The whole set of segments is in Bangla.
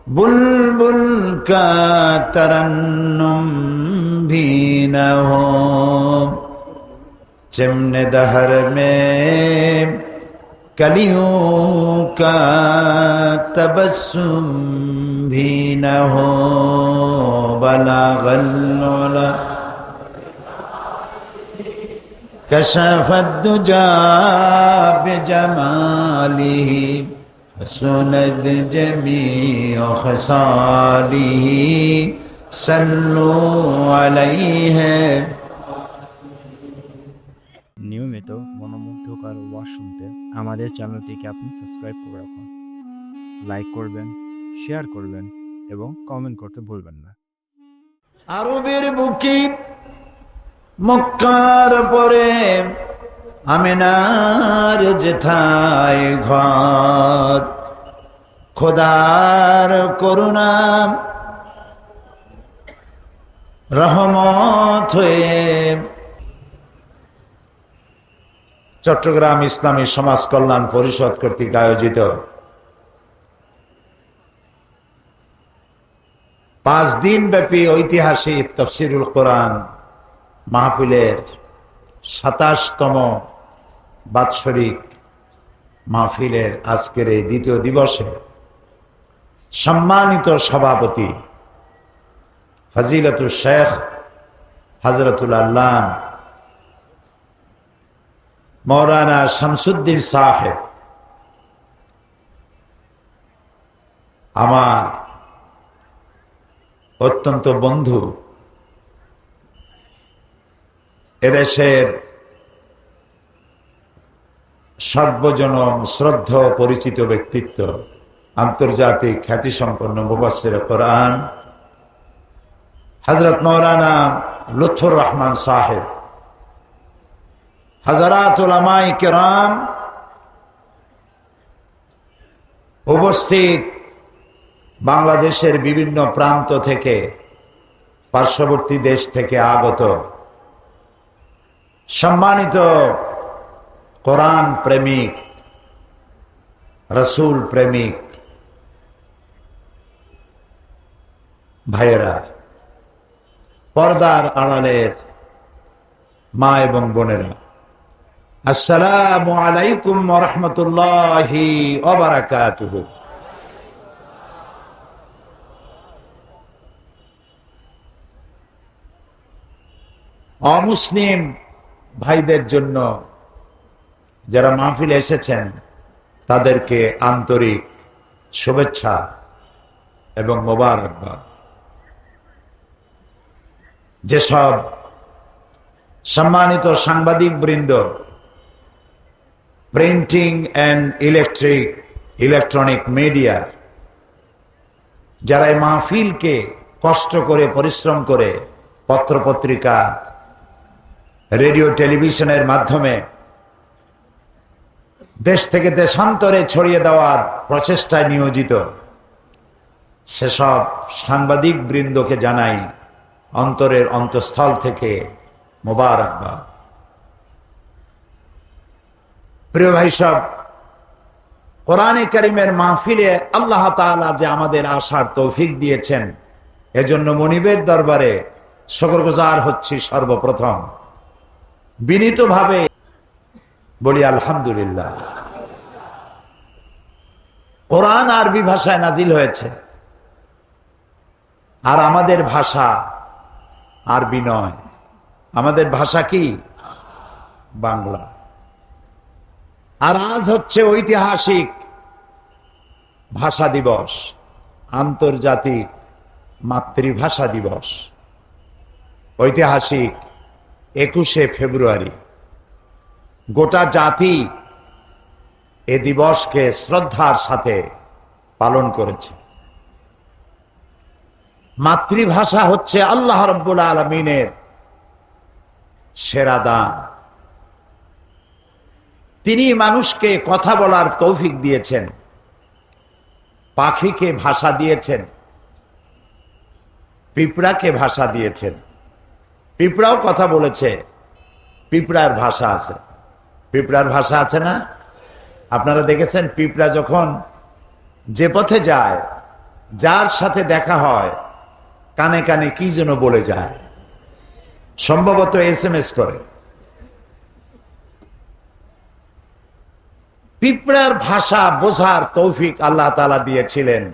बुलबुल का तरन्नुम भी न हो, चिमने दहर में कलियों का तबस्सुम भी न हो, बलागल उला कशफत दुजा बिजमालिही सुनद जमीअ खसालिही सल्लु अलैहि। নিয়মিত মনোমুগ্ধকর ওয়াজ শুনতে আমাদের চ্যানেলটিকে আপনি সাবস্ক্রাইব করে রাখুন, লাইক করবেন, শেয়ার করবেন এবং কমেন্ট করতে ভুলবেন না। আরবের বুকে মক্কার পরে আমিনার যেথায় ঘর, খোদার করুণা রহমত হয়ে চট্টগ্রাম ইসলামী সমাজ কল্যাণ পরিষদ কর্তৃক আয়োজিত 5 দিন ব্যাপী ঐতিহাসিক তাফসীরুল কোরআন মাহফিলের 27তম বাৎসরিক মাহফিলের আজকের এই দ্বিতীয় দিবসে সম্মানিত সভাপতি ফজিলতুল শেখ হযরতুল আল্লাম মৌলানা শামসুদ্দিন সাহেব, আমার অত্যন্ত বন্ধু, এদেশের সর্বজনম শ্রদ্ধ পরিচিত ব্যক্তিত্ব, আন্তর্জাতিক খ্যাতিসম্পন্ন মুফাসসির কোরআন হযরত মৌলানা লুৎফুর রহমান সাহেব, হযরত উলামায়ে কেরাম, উপস্থিত বাংলাদেশের বিভিন্ন প্রান্ত থেকে, পার্শ্ববর্তী দেশ থেকে আগত সম্মানিত কোরআন প্রেমিক, রাসূল প্রেমিক ভাইয়েরা, পর্দার আড়ালের মা এবং বোনেরা, আসসালামু আলাইকুম ওয়া রাহমাতুল্লাহি ওয়া বারাকাতুহু। অমুসলিম ভাইদের জন্য যারা মাহফিলে এসেছেন তাদেরকে আন্তরিক শুভেচ্ছা এবং মোবারকবাদ। যেসব সম্মানিত সাংবাদিক বৃন্দ, প্রিন্টিং অ্যান্ড ইলেকট্রনিক মিডিয়া, যারা এই মাহফিলকে কষ্ট করে পরিশ্রম করে পত্রপত্রিকা, রেডিও টেলিভিশনের মাধ্যমে দেশ থেকে দেশান্তরে ছড়িয়ে দেওয়ার প্রচেষ্টায় নিয়োজিত, সেসব সাংবাদিক বৃন্দকে জানাই অন্তরের অন্তঃস্থল থেকে মোবারকবাদ। প্রিয় ভাই সব, কোরআনে কারীমের মাহফিলে আল্লাহ তাআলা যে আমাদের আসার তৌফিক দিয়েছেন, এজন্য মনিবের দরবারে শুকরগুজার হচ্ছি। সর্বপ্রথম বিনীতভাবে বলি আলহামদুলিল্লাহ। কোরআন আরবি ভাষায় নাজিল হয়েছে, আর আমাদের ভাষা আরবি নয়, আমাদের ভাষা কি? বাংলা। আর আজ হচ্ছে ঐতিহাসিক ভাষা দিবস, আন্তর্জাতিক মাতৃভাষা দিবস, ঐতিহাসিক 21শে ফেব্রুয়ারি। গোটা জাতি এ দিবসকে শ্রদ্ধার সাথে পালন করেছে। মাতৃভাষা হচ্ছে আল্লাহ রাব্বুল আলামিনের সেরা দান। তিনি মানুষকে কথা বলার তৌফিক দিয়েছেন, পাখিকে ভাষা দিয়েছেন, পিঁপড়াকে ভাষা দিয়েছেন। পিঁপড়াও কথা বলেছে, পিঁপড়ার ভাষা আছে। পিঁপড়ার ভাষা আছে না? আপনারা দেখেছেন পিঁপড়া যখন যে পথে যায়, যার সাথে দেখা হয়, কানে কানে কি যেন বলে যায়, সম্ভবত SMS করে। পিঁপড়ার ভাষা বোঝার তৌফিক আল্লাহ তাআলা দিয়েছিলেন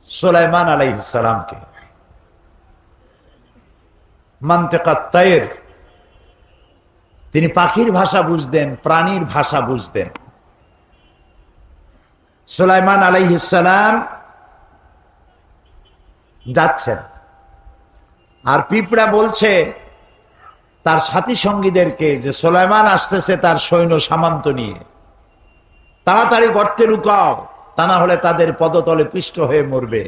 সুলাইমান আলাইহিস সালামকে। মানতিকাত তায়র, তিনি পাখির ভাষা বুঝতেন, প্রাণীর ভাষা বুঝতেন। সুলাইমান আলাইহিস সালাম যাচ্ছেন, আর পিঁপড়া বলছে তার সাথী সঙ্গীদেরকে যে সুলাইমান আসতেছে তার সৈন্য সামন্ত নিয়ে, তাড়াতাড়ি গর্তে লুকাও, তা না হলে তাদের পদতলে পিষ্ট হয়ে মরবে।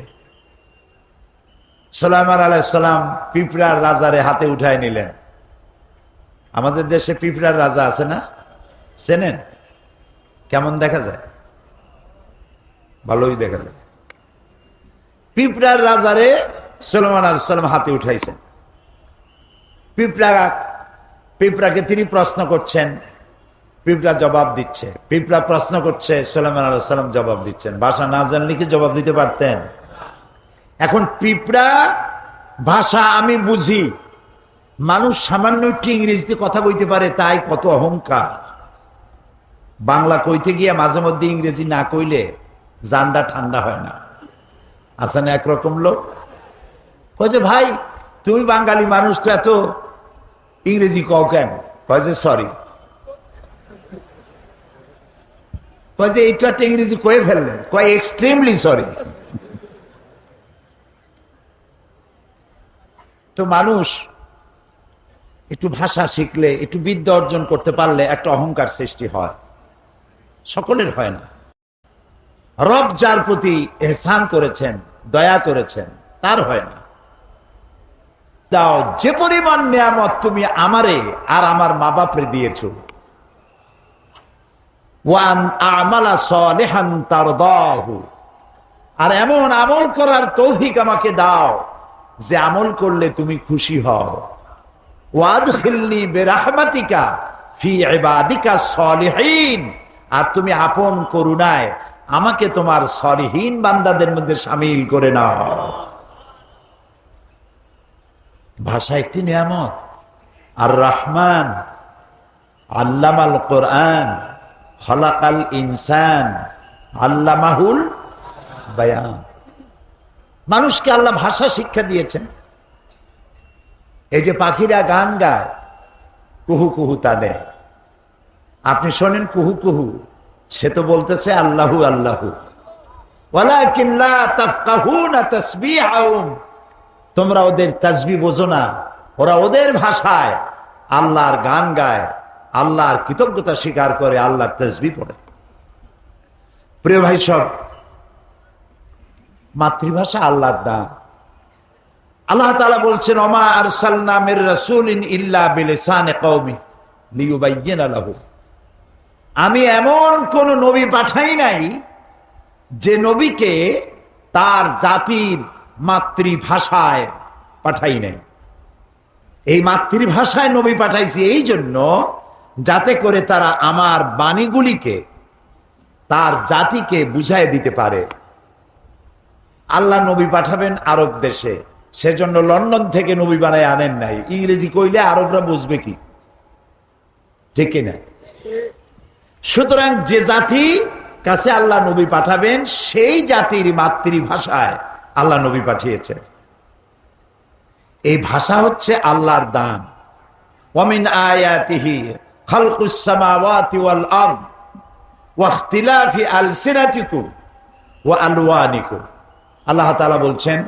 সুলাইমান আলাইহিস সালাম পিঁপড়ার রাজারে হাতে উঠায় নিলেন। আমাদের দেশে পিঁপড়ার রাজা আছে না, চেনেন? কেমন দেখা যায়? ভালোই দেখা যায়। পিঁপড়ার রাজারে সুলাইমান আলাইহিস সালাম হাতে উঠাইছেন। পিঁপড়াকে তিনি প্রশ্ন করছেন, পিঁপড়া জবাব দিচ্ছে। পিঁপড়া প্রশ্ন করছে, সুলাইমান আলাইহিস সালাম জবাব দিচ্ছেন। ভাষা না জানলে কি জবাব দিতে পারতেন? এখন পিঁপড়া ভাষা আমি বুঝি, মানুষ সামান্য একটু ইংরেজিতে কথা কইতে পারে, তাই কত অহংকার। বাংলা কইতে গিয়ে মাঝে মধ্যে ইংরেজি না কইলে জানটা ঠান্ডা হয় না। আছে না একরকম লোক, বলছে ভাই তুমি বাঙালি মানুষ, তো এত ইংরেজি কও কেন? কয়েছে সরি, কয়েছে এইটা একটা ইংরেজি কয়ে ফেললেন, কয় এক্সট্রিমলি সরি। তো মানুষ একটু ভাষা শিখলে, একটু বিদ্যা অর্জন করতে পারলে একটা অহংকার সৃষ্টি হয়, সকলের হয় না। রব যার প্রতি এহসান করেছেন, দয়া করেছেন, তার হয় না। দাও যে পরিমাণ নিয়ামত তুমি আমারে আর আমার মা বাপরে দিয়েছ, ওয়ান আমালা সালিহান তারদাহু, আর এমন আমল করার তৌফিক আমাকে দাও যে আমল করলে তুমি খুশি হও। ওয়াদখিলনি বিরাহমাতিকা ফি ইবাদিকা সালিহিন, আর তুমি আপন করুণায় আমাকে তোমার সলিহীন বান্দাদের মধ্যে শামিল করে নাও। ভাষা একটি নিয়ামত। আর রহমান আল্লামাল কোরআন খলাকাল ইনসান আল্লামাহুল বায়ান। মানুষকে আল্লাহ ভাষা শিক্ষা দিয়েছেন। এই যে পাখিরা গান গায়, কুহু কুহু তালে, আপনি শোনেন কুহু কুহু, সে তো বলতেছে আল্লাহু আল্লাহু। ওয়ালাকিন লা তাফকাহুনা তাসবিহাহুম, তোমরা ওদের তাসবিহ বোঝো না। ওরা ওদের ভাষায় আল্লাহর গান গায়, আল্লাহর কৃতজ্ঞতা স্বীকার করে, আল্লাহর তাসবিহ পড়ে। প্রিয় ভাই সব, মাতৃভাষা আল্লাহর দান। আল্লাহ তাআলা বলছেন, ওমা আরসালনা মির রাসূলিন ইল্লা বিলিসানি কওমি লিয়ুবাইয়িনা লাহু, আমি এমন কোন নবী পাঠাই নাই যে নবীকে তার জাতির মাতৃভাষায় পাঠাই নাই। এই মাতৃভাষায় নবী পাঠাইছি এই জন্য যাতে করে তারা আমার বাণীগুলিকে তার জাতিকে বুঝাই দিতে পারে। আল্লাহ নবী পাঠাবেন আরব দেশে, সেজন্য লন্ডন থেকে নবী বানায় আনেন নাই। ইংরেজি কইলে আরবরা বুঝবে কি, ঠিক না? সুতরাং যে জাতি কাছে আল্লাহ নবী পাঠাবেন সেই জাতির মাতৃভাষায় আল্লাহ নবী পাঠিয়েছেন। এই ভাষা হচ্ছে আল্লাহর দান। ওয়ামিন আয়াতিহি খালকুস সামাওয়াতি ওয়াল আরদ ওয়া ইখতিলাফি আলসিনাতিকুম ওয়া আলওয়ানিকুম। আল্লাহ তাআলা বলছেন,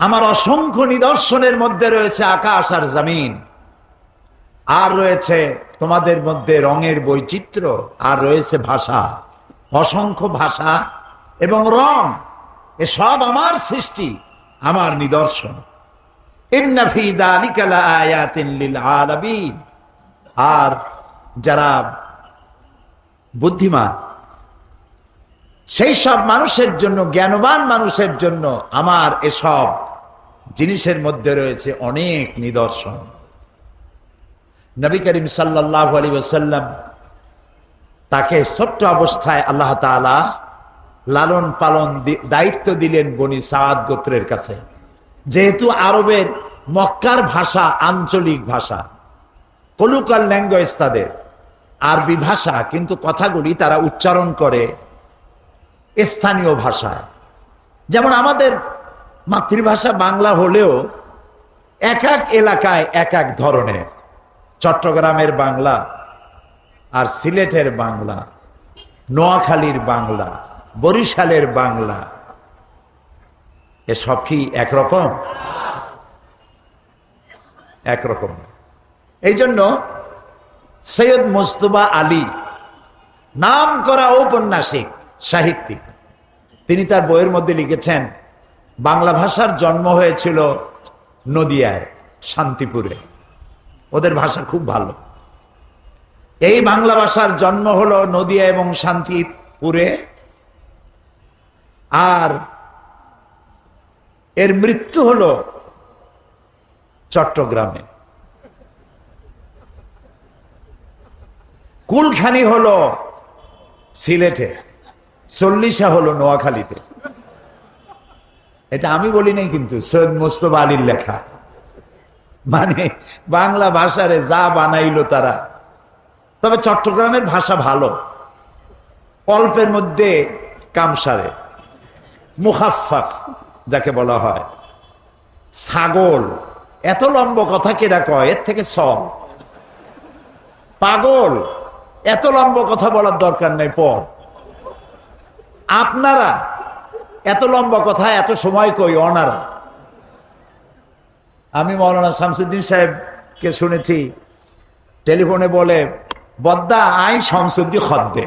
আমার অসংখ্য নিদর্শনের মধ্যে রয়েছে আকাশ আর জমিন, আর রয়েছে তোমাদের মধ্যে রঙের বৈচিত্র্য, আর রয়েছে ভাষা। অসংখ্য ভাষা এবং রং, এসব আমার সৃষ্টি, আমার নিদর্শন। ইন্না ফি যালিকা লাআয়াতিন লিল আলামিন, আর যারা বুদ্ধিমান সেই সব মানুষের জন্য, জ্ঞানবান মানুষের জন্য আমার এসব জিনিসের মধ্যে রয়েছে অনেক নিদর্শন। নবী করিম সাল্লাল্লাহু আলাইহি ওয়াসাল্লাম, তাকে ছোট্ট অবস্থায় আল্লাহ তাআলা লালন পালন দায়িত্ব দিলেন বনি সাদ গোত্রের কাছে। যেহেতু আরবের মক্কার ভাষা আঞ্চলিক ভাষা, কলুকাল ল্যাঙ্গুয়েজ তাদের আরবি ভাষা, কিন্তু কথাগুলি তারা উচ্চারণ করে স্থানীয় ভাষায়। যেমন আমাদের মাতৃভাষা বাংলা হলেও এক এক এলাকায় এক এক ধরনের। চট্টগ্রামের বাংলা আর সিলেটের বাংলা, নোয়াখালীর বাংলা, বরিশালের বাংলা, এসব কি একরকম? একরকম। এই জন্য সৈয়দ মুস্তফা আলী, নাম করা ঔপন্যাসিক সাহিত্যিক, তিনি তার বইয়ের মধ্যে লিখেছেন বাংলা ভাষার জন্ম হয়েছিল নদিয়ায়, শান্তিপুরে। ওদের ভাষা খুব ভালো। এই বাংলা ভাষার জন্ম হলো নদিয়া এবং শান্তিপুরে, আর এর মৃত্যু হলো চট্টগ্রামে। কুলখানি হলো সিলেটে, চল্লিশা হলো নোয়াখালীতে। এটা আমি বলি নাই, কিন্তু সৈয়দ মুস্তফা আলীর লেখা। মানে বাংলা ভাষারে যা বানাইলো তারা। তবে চট্টগ্রামের ভাষা ভালো, অল্পের মধ্যে কামসারে, মুখাফফাফ যাকে বলা হয়। ছাগল, এত লম্বা কথা কেডা কয়, এর থেকে সব। পাগল, এত লম্বা কথা বলার দরকার নেই, পর। আপনারা এত লম্বা কথা এত সময় কই অনারা। আমি মৌলানা শামসুদ্দিন সাহেবকে শুনেছি টেলিফোনে বলে, বদ্দা আই শামসুদ্দি খদ্দে।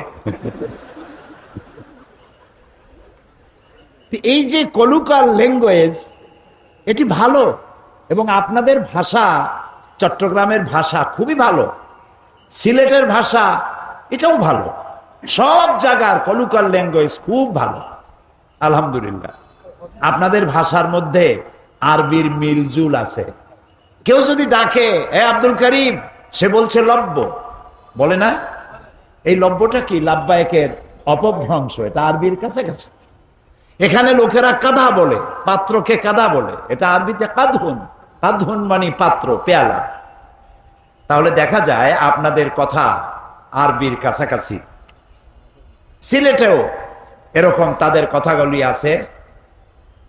এই যে কলুকাল ল্যাঙ্গুয়েজ, এটি ভালো, এবং আপনাদের ভাষা, চট্টগ্রামের ভাষা খুবই ভালো, সিলেটের ভাষা এটাও ভালো। সব জায়গার কলুকাল ল্যাঙ্গুয়েজ খুব ভালো, আলহামদুলিল্লাহ। আপনাদের ভাষার মধ্যে আরবির মিলজুল আছে। কেউ যদি ডাকে এ আব্দুল করিম, সে বলছে লব্য, বলে না? এই লব্যটা কি? লাব্বায়কের অপভ্রংশ, এটা আরবির কাছাকাছি। এখানে লোকেরা কাদা বলে, পাত্রকে কাদা বলে, এটা আরবিতে কাদহুন। কাদহুন মানে পাত্র, পেয়ালা। তাহলে দেখা যায় আপনাদের কথা আরবির কাছাকাছি। সিলেটেও এরকম তাদের কথাগুলি আছে।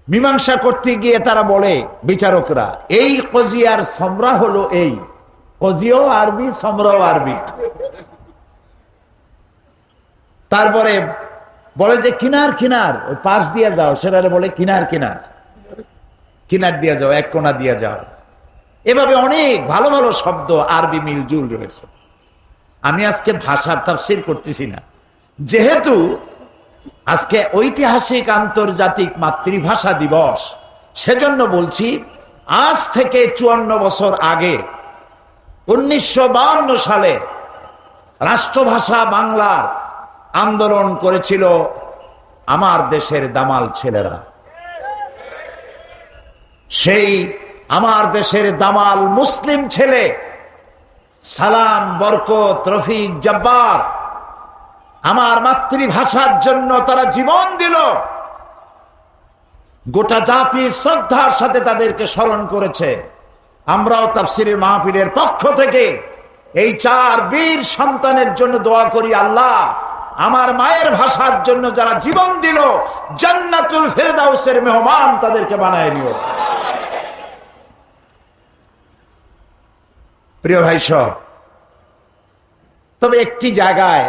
মীমাংসা করতে গিয়ে তারা বলে, বিচারকরা, এই কজিয়ার সমরা হলো এই। কজিও আরবি, সমরাও আরবি। তারপরে বলে যে কিনার কিনার, ওই পাশ দিয়ে যাও, সেটারে বলে কিনার কিনার। কিনার দিয়ে যাও, এক কোনা দিয়ে যাও। এভাবে অনেক ভালো ভালো শব্দ আরবি মিলজুল রয়েছে। আমি আজকে ভাষার তাফসীর করতেছি না, যেহেতু আজকে ঐতিহাসিক আন্তর্জাতিক মাতৃভাষা দিবস, সেজন্য বলছি, আজ থেকে 54 বছর আগে 1952 সালে রাষ্ট্রভাষা বাংলার আন্দোলন করেছিল আমার দেশের দামাল ছেলেরা। সেই আমার দেশের দামাল মুসলিম ছেলে সালাম, বরকত, রফিক, জব্বার আমার মাতৃভাষার জন্য তারা জীবন দিল। গোটা জাতি শ্রদ্ধার সাথে তাদেরকে স্মরণ করেছে। আমরাও তাফসীরের মাহফিলের পক্ষ থেকে এই 4 বীর সন্তানের জন্য দোয়া করি, আল্লাহ আমার মায়ের ভাষার জন্য যারা জীবন দিল, জান্নাতুল ফেরদাউসের মেহমান তাদেরকে বানায় নিও। প্রিয় ভাই সব, তবে একটি জায়গায়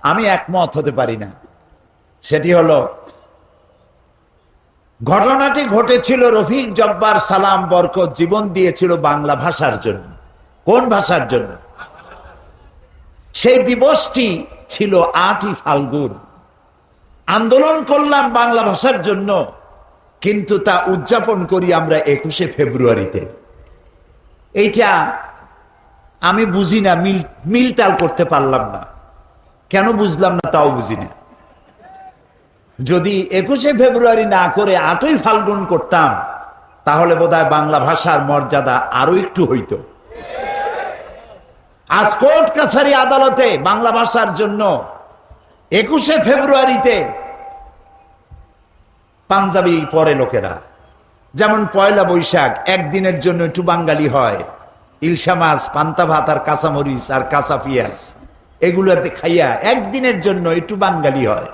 আমি একমত হতে পারি না, সেটি হলো ঘটনাটি ঘটেছিল রফিক, জব্বার, সালাম, বরকত জীবন দিয়েছিল বাংলা ভাষার জন্য। কোন ভাষার জন্য? সেই দিবসটি ছিল 8ই ফাল্গুন। আন্দোলন করলাম বাংলা ভাষার জন্য, কিন্তু তা উদযাপন করি আমরা 21শে ফেব্রুয়ারিতে। এইটা আমি বুঝি না, মিলটাল করতে পারলাম না। কেন বুঝলাম না তাও বুঝি না। যদি 21শে ফেব্রুয়ারি না করে 8ই ফাল্গুন করতাম, তাহলে বোধহয় বাংলা ভাষার মর্যাদা আরো একটু হইতো। আজ কোর্ট কাছারি আদালতে বাংলা ভাষার জন্য 21শে ফেব্রুয়ারিতে পাঞ্জাবি পরে লোকেরা, যেমন পয়লা বৈশাখ একদিনের জন্য একটু বাঙালি হয়, ইলশা মাছ, পান্তা ভাত আর কাঁচামরিচ আর কাঁচা পেঁয়াজ এগুলোতে খাইয়া একদিনের জন্য একটু বাঙালি হয়।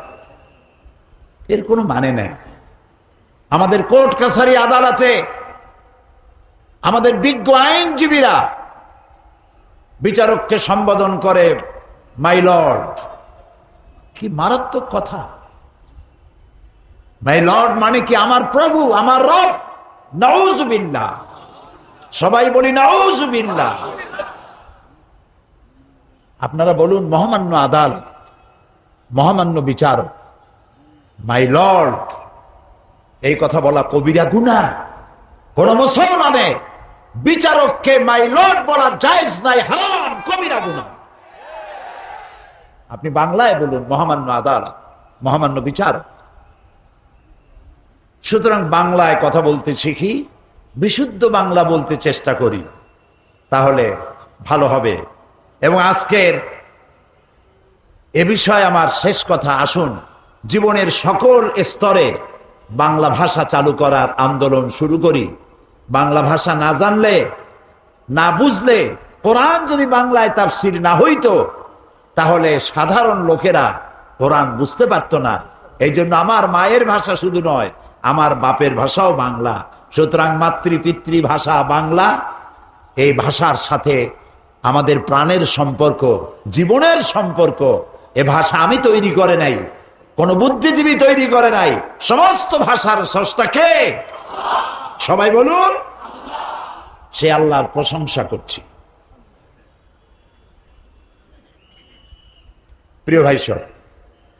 এর কোনো মানে নেই। আমাদের কোর্ট কাছারি আদালতে আমাদের বিজ্ঞ আইনজীবীরা বিচারককে সম্বোধন করে মাই লর্ড। কি মারাত্মক কথা! মাই লর্ড মানে কি আমার প্রভু, আমার রব। নাউজুবিল্লাহ, সবাই বলি নাউজুবিল্লাহ। আপনারা বলুন মহামান্য আদালত, মহামান্য বিচারক, মাই লর্ড, এই কথা বলা কবিরা গুনাহ। কোন মুসলমানের বিচারককে মাই লর্ড বলা জায়েজ নাই, হারাম, কবিরা গুনাহ। আপনি বাংলায় বলুন মহামান্য আদালত, মহামান্য বিচারক। সুতরাং বাংলায় কথা বলতে শিখি, বিশুদ্ধ বাংলা বলতে চেষ্টা করি, তাহলে ভালো হবে। এবং আজকের এ বিষয়ে আমার শেষ কথা, আসুন জীবনের সকল স্তরে বাংলা ভাষা চালু করার আন্দোলন শুরু করি। বাংলা ভাষা না জানলে, না বুঝলে, কোরআন যদি বাংলায় তাফসীর না হইতো, তাহলে সাধারণ লোকেরা কোরআন বুঝতে পারতো না। এই জন্য আমার মায়ের ভাষা শুধু নয়, আমার বাপের ভাষাও বাংলা। সুতরাং মাতৃপিতৃ ভাষা বাংলা। এই ভাষার সাথে আমাদের প্রাণের সম্পর্ক, জীবনের সম্পর্ক। এ ভাষা আমি তৈরি করে নাই, কোন বুদ্ধিজীবী তৈরি করে নাই। সমস্ত ভাষার স্রষ্টা কে? সবাই বলুন, সে আল্লাহর প্রশংসা করছি। প্রিয় ভাই সব,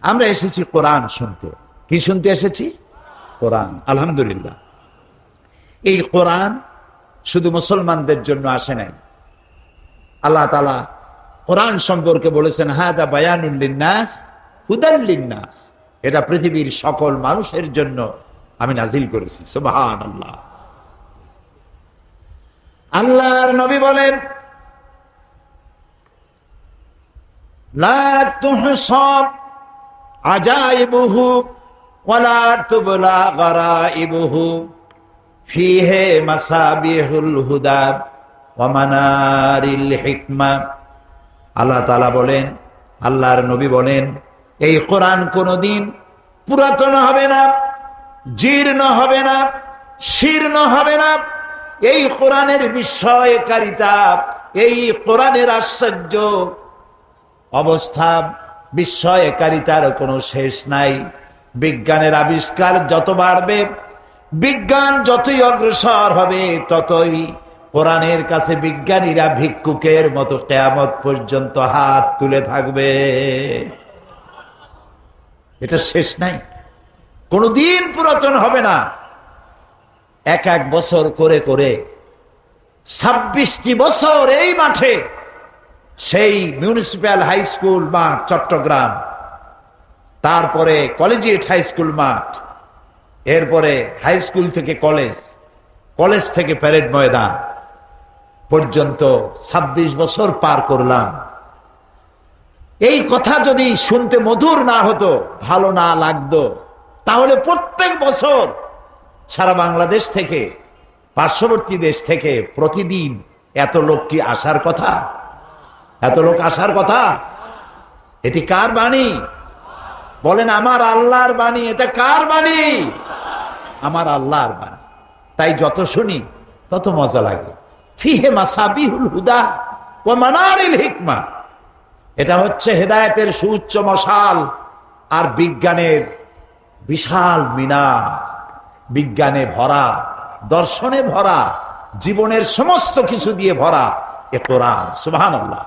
আমরা এসেছি কোরআন শুনতে। কি শুনতে এসেছি? কোরআন। আলহামদুলিল্লাহ, এই কোরআন শুধু মুসলমানদের জন্য আসে নাই। আল্লাহ তাআলা কোরআন সম্পর্কে বলেছেন হাযা বায়ানুল লিন্নাস হুদাল লিন্নাস, এটা পৃথিবীর সকল মানুষের জন্য আমি নাজিল করেছি। সুবহানাল্লাহ। আল্লাহর নবী বলেন লা তুহসাব আজাইবুহু ওয়ালা তুবলা গারাইবুহু ফিহি মাসাবিহুল হুদা ওয়া মানারিল হিকমা। আল্লাহ তাআলা বলেন, আল্লাহর নবী বলেন, এই কোরআন কোনদিন পুরাতন হবে না, জীর্ণ হবে না, শীর্ণ হবে না। এই কোরআনের বিস্ময়কারিতা, এই কোরআনের আশ্চর্য অবস্থা, বিস্ময়কারিতার কোনো শেষ নাই। বিজ্ঞানের আবিষ্কার যত বাড়বে, বিজ্ঞান যতই অগ্রসর হবে, ততই কোরআনের কাছে বিজ্ঞানীরা ভিক্ষুকের মতো কিয়ামত পর্যন্ত হাত তুলে থাকবে। এটা শেষ নাই, কোনদিন পুরাতন হবে না। এক এক বছর করে করে 26টি বছর এই মাঠে, সেই মিউনিসিপ্যাল হাই স্কুল মাঠ চট্টগ্রাম, তারপরে কলেজিয়েট হাই স্কুল মাঠ, এরপরে হাই স্কুল থেকে কলেজ, কলেজ থেকে প্যারেড ময়দান পর্যন্ত 26 বছর পার করলাম। এই কথা যদি শুনতে মধুর না হতো, ভালো না লাগতো, তাহলে প্রত্যেক বছর সারা বাংলাদেশ থেকে, পার্শ্ববর্তী দেশ থেকে প্রতিদিন এত লোক কি আসার কথা? এত লোক আসার কথা? এটি কার বাণী? বলেন আমার আল্লাহর বাণী। এটা কার বাণী? আমার আল্লাহর বাণী। তাই যত শুনি তত মজা লাগে। ফিহে মাসাবিহুল হুদা ওয়া মানারিল হিকমা, এটা হচ্ছে হেদায়েতের সুউচ্চ মশাল আর বিজ্ঞানের বিশাল মিনার। বিজ্ঞানে ভরা, দর্শনে ভরা, জীবনের সমস্ত কিছু দিয়ে ভরা এ কোরআন। সুবহানাল্লাহ।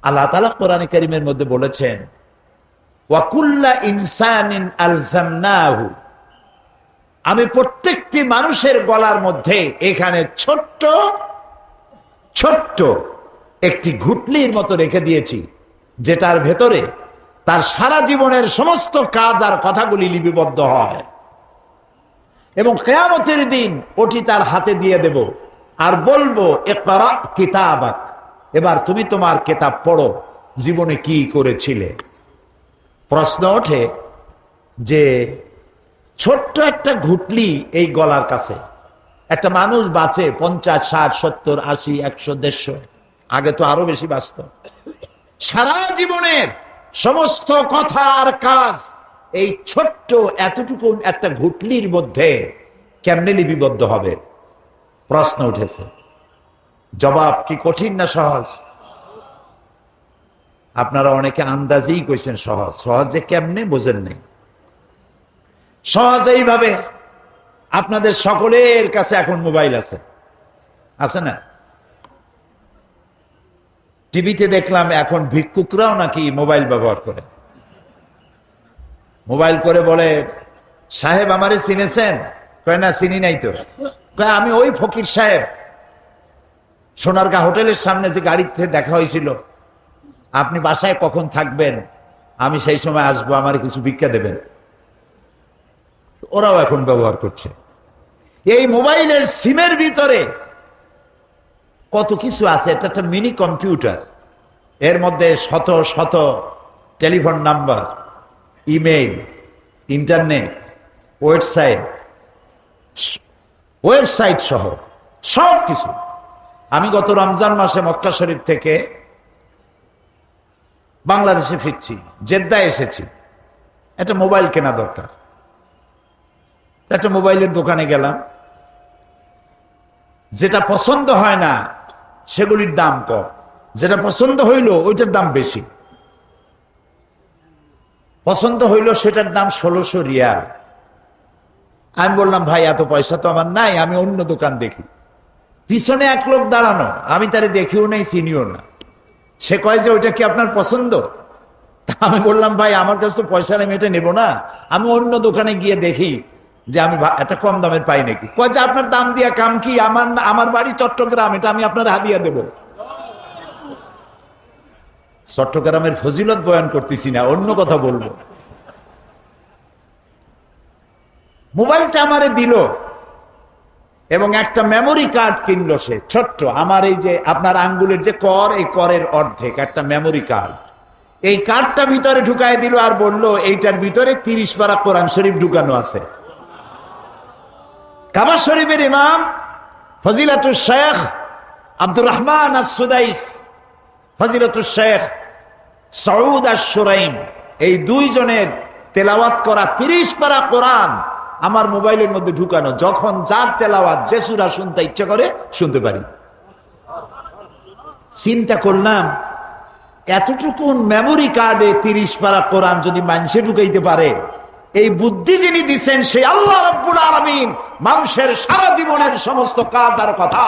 আল্লাহ তাআলা কোরআনে কারীমের মধ্যে বলেছেন ওয়া কুল্লা ইনসানিন আলজামনাহু, আমি প্রত্যেকটি মানুষের গলার মধ্যে এখানে ছোট্ট ছোট্ট একটি ঘুটলির মতো রেখে দিয়েছি, যেটার ভেতরে তার সারা জীবনের সমস্ত কাজ আর কথাগুলি লিপিবদ্ধ হয়। এবং কিয়ামতের দিন ওটি তার হাতে দিয়ে দেব আর বলবো ইকরা কিতাবাক, এবার তুমি তোমার কিতাব পড়ো, জীবনে কি করেছিলে। প্রশ্ন ওঠে যে ছোট্ট একটা ঘুটলি এই গলার কাছে একটা মানুষ বাঁচে 50, 60, 70, 80, 100, 150, আগে তো আরো বেশি বাঁচত। সারা জীবনের সমস্ত কথা আর কাজ এই ছোট্ট এতটুকু একটা ঘুটলির মধ্যে কেমনে লিপিবদ্ধ হবে? প্রশ্ন উঠেছে। জবাব কি কঠিন না সহজ? আপনারা অনেকে আন্দাজেই কইছেন সহজ। সহজে কেমনে বোঝেন নেই। সহজ এইভাবে, আপনাদের সকলের কাছে এখন মোবাইল আছে, আছে না? টিভিতে দেখলাম এখন ভিক্ষুকরাও নাকি মোবাইল ব্যবহার করে। মোবাইল করে বলে, সাহেব আমারে চিনেছেন? কয় না, চিনি নাই তো। কয় আমি ওই ফকির সাহেব, সোনারগাঁ হোটেলের সামনে যে গাড়িতে দেখা হয়েছিল, আপনি বাসায় কখন থাকবেন? আমি সেই সময় আসবো, আমার কিছু ভিক্ষা দেবেন। ওরাও এখন ব্যবহার করছে। এই মোবাইলের সিমের ভিতরে কত কিছু আছে। এটা একটা মিনি কম্পিউটার। এর মধ্যে শত শত telephone number, email, internet, website সহ সব কিছু। আমি গত রমজান মাসে মক্কা শরীফ থেকে বাংলাদেশে ফিরছি, জেদ্দায় এসেছি। একটা মোবাইল কেনা দরকার। একটা মোবাইলের দোকানে গেলাম। যেটা পছন্দ হয় না সেগুলির দাম কম, যেটা পছন্দ হইল ওইটার দাম বেশি। পছন্দ হইল সেটার দাম 1600 রিয়াল। আমি বললাম, ভাই এত পয়সা তো আমার নাই, আমি অন্য দোকান দেখি। পিছনে এক লোক দাঁড়ানো, আমি তারে দেখিও নাই, চিনিও না। সে কয় যে ওইটা কি আপনার পছন্দ? আমি বললাম, ভাই আমার কাছে তো পয়সা নেই, এটা নেবো না, আমি অন্য দোকানে গিয়ে দেখি যে আমি একটা কম দামের পাই নাকি। কয় যে আপনার দাম দিয়া কাম কি? আমার বাড়ি চট্টগ্রাম, এটা আমি আপনার হাদিয়া দেব। চট্টগ্রামের ফজিলত বয়ান করতেছি না, অন্য কথা বলবো। মোবাইলটা আমারে দিল এবং একটা মেমোরি কার্ড কিনলো সে, ছোট্ট, আমার এই যে আপনার আঙ্গুলের যে কর, এই করের অর্ধেক একটা মেমোরি কার্ড। এই কার্ডটা ভিতরে ঢুকায় দিল আর বলল এইটার ভিতরে 30 পারা কোরআন শরীফ ঢুকানো আছে। কাবা শরীফের ইমাম ফজিলাতুল শেখ আব্দুর রহমান আস-সুদাইস, ফজিলাতুল শেখ সৌদ আশ-শুরাইম, এই দুইজনের তেলাওয়াত করা 30 পারা কোরআন আমার মোবাইলের মধ্যে ঢুকানো। যখন যার তেলাওয়াত যে সূরা শুনতে ইচ্ছা করে শুনতে পারি। চিন্তা করলাম, এতটুকু মেমোরি কার্ডে 30 পারা কোরআন যদি মানুষে ঢুকাইতে পারে, এই বুদ্ধি যিনি দিচ্ছেন সেই আল্লাহ রাব্বুল আলামিন মানুষের সারা জীবনের সমস্ত কাজ আর কথা